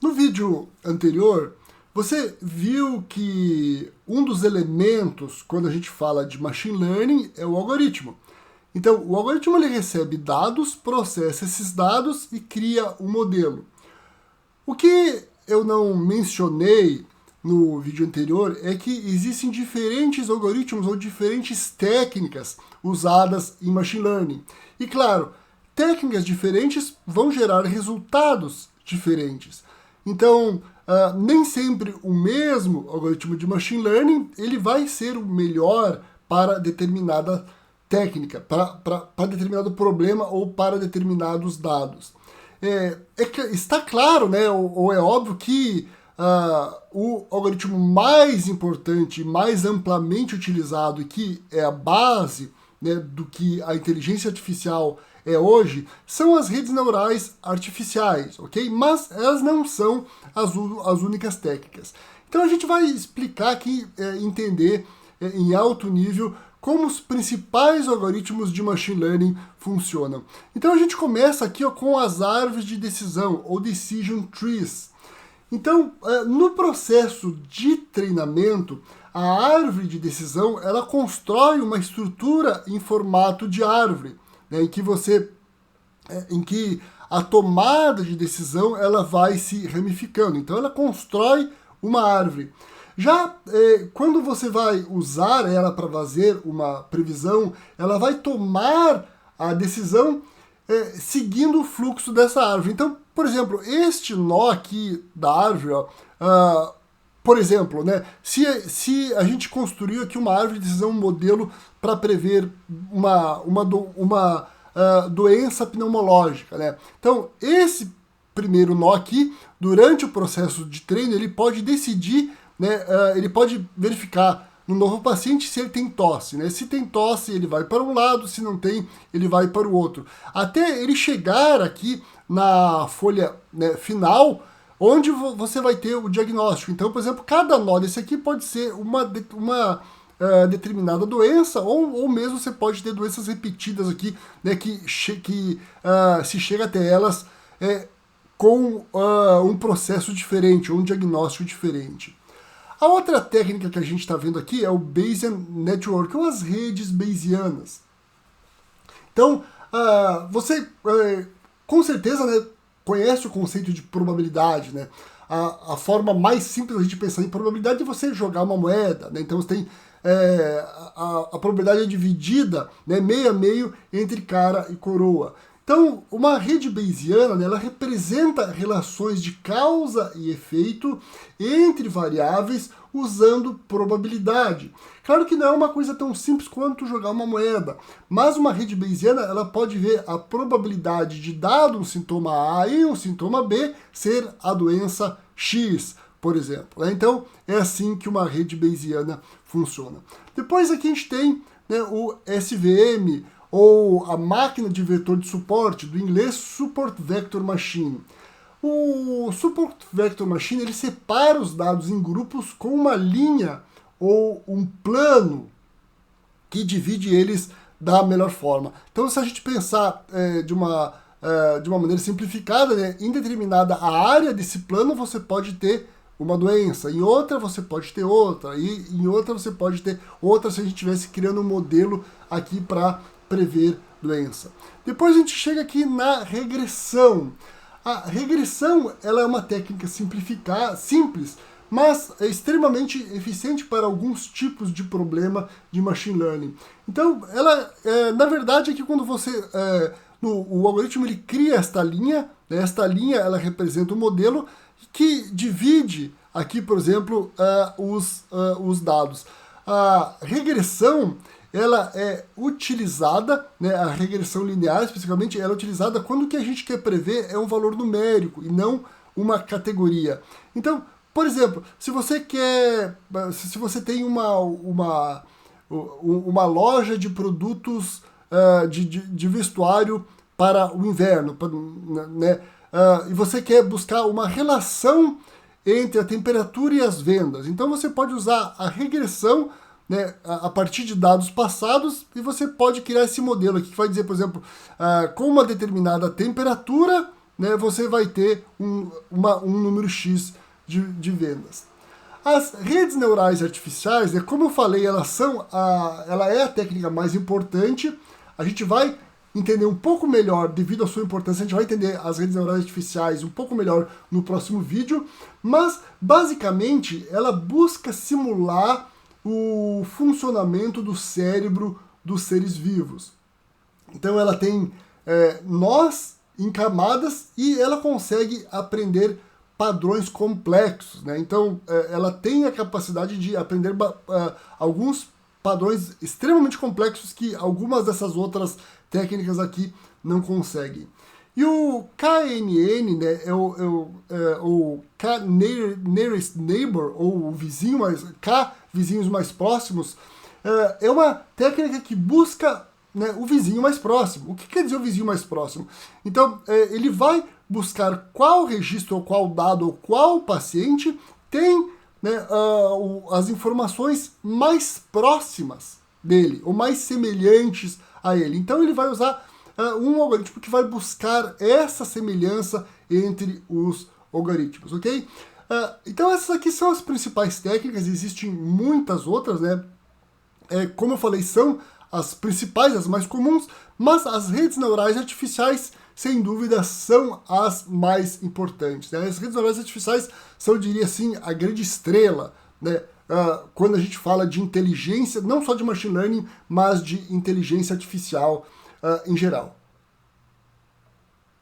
No vídeo anterior, você viu que um dos elementos, quando a gente fala de machine learning, é o algoritmo. Então, o algoritmo ele recebe dados, processa esses dados e cria um modelo. O que eu não mencionei no vídeo anterior é que existem diferentes algoritmos ou diferentes técnicas usadas em machine learning. E claro, técnicas diferentes vão gerar resultados diferentes. Então, nem sempre o mesmo algoritmo de machine learning ele vai ser o melhor para determinada técnica, para determinado problema ou para determinados dados. Está claro, né, ou é óbvio que o algoritmo mais importante, mais amplamente utilizado e que é a base, né, do que a inteligência artificial é hoje, são as redes neurais artificiais, ok? Mas elas não são as únicas técnicas. Então a gente vai explicar aqui, entender em alto nível como os principais algoritmos de machine learning funcionam. Então a gente começa aqui com as árvores de decisão, ou decision trees. Então, no processo de treinamento, a árvore de decisão ela constrói uma estrutura em formato de árvore, né, em que a tomada de decisão ela vai se ramificando. Então, ela constrói uma árvore. Já quando você vai usar ela para fazer uma previsão, ela vai tomar a decisão seguindo o fluxo dessa árvore. Então, por exemplo, este nó aqui da árvore, ó, por exemplo, né, se a gente construiu aqui uma árvore de decisão, um modelo para prever uma doença pneumológica, né? Então, esse primeiro nó aqui, durante o processo de treino, ele pode decidir, né, ele pode verificar no novo paciente se ele tem tosse, né? Se tem tosse, ele vai para um lado, se não tem, ele vai para o outro. Até ele chegar aqui na folha, né, final, onde você vai ter o diagnóstico. Então, por exemplo, cada nó desse aqui pode ser uma determinada doença, ou mesmo você pode ter doenças repetidas aqui, né, que se chega até elas com um processo diferente, ou um diagnóstico diferente. A outra técnica que a gente está vendo aqui é o Bayesian Network, ou as redes bayesianas. Então, você com certeza, né, conhece o conceito de probabilidade, né? A forma mais simples de a gente pensar em probabilidade é você jogar uma moeda, né? Então você tem a probabilidade é dividida, né, meio a meio entre cara e coroa. Então, uma rede bayesiana, né, ela representa relações de causa e efeito entre variáveis usando probabilidade. Claro que não é uma coisa tão simples quanto jogar uma moeda, mas uma rede bayesiana ela pode ver a probabilidade de dado um sintoma A e um sintoma B ser a doença X, por exemplo, né? Então, é assim que uma rede bayesiana funciona. Depois aqui a gente tem, né, o SVM, ou a máquina de vetor de suporte, do inglês Support Vector Machine. O Support Vector Machine ele separa os dados em grupos com uma linha ou um plano que divide eles da melhor forma. Então, se a gente pensar de uma maneira simplificada, né, em determinada área desse plano você pode ter uma doença, em outra você pode ter outra, e em outra você pode ter outra se a gente estivesse criando um modelo aqui para prever doença. Depois a gente chega aqui na regressão. A regressão ela é uma técnica simples, mas é extremamente eficiente para alguns tipos de problema de machine learning. Então, ela, na verdade, é que quando você o algoritmo ele cria esta linha, né, esta linha ela representa um modelo que divide aqui, por exemplo, os dados. A regressão ela é utilizada, né, a regressão linear especificamente, ela é utilizada quando o que a gente quer prever é um valor numérico e não uma categoria. Então, por exemplo, se você tem uma loja de produtos de vestuário para o inverno, né, e você quer buscar uma relação entre a temperatura e as vendas, então você pode usar a regressão, né, a partir de dados passados, e você pode criar esse modelo aqui que vai dizer, por exemplo, com uma determinada temperatura, né, você vai ter um número X de vendas. As redes neurais artificiais, né, como eu falei, ela é a técnica mais importante. A gente vai entender um pouco melhor, devido à sua importância, a gente vai entender as redes neurais artificiais um pouco melhor no próximo vídeo, mas basicamente ela busca simular o funcionamento do cérebro dos seres vivos. Então ela tem nós em camadas e ela consegue aprender padrões complexos, né? Então ela tem a capacidade de aprender alguns padrões extremamente complexos que algumas dessas outras técnicas aqui não conseguem. E o KNN, né, o K-Nearest Neighbor, ou o vizinho vizinhos mais próximos, é uma técnica que busca, né, o vizinho mais próximo. O que quer dizer o vizinho mais próximo? Então, ele vai buscar qual registro, ou qual dado, ou qual paciente tem, né, as informações mais próximas dele, ou mais semelhantes a ele. Então ele vai usar um algoritmo que vai buscar essa semelhança entre os algoritmos, ok? Então essas aqui são as principais técnicas, existem muitas outras, né? Como eu falei, são as principais, as mais comuns, mas as redes neurais artificiais, sem dúvida, são as mais importantes, né? As redes neurais artificiais são, eu diria assim, a grande estrela, né? Quando a gente fala de inteligência, não só de machine learning, mas de inteligência artificial em geral.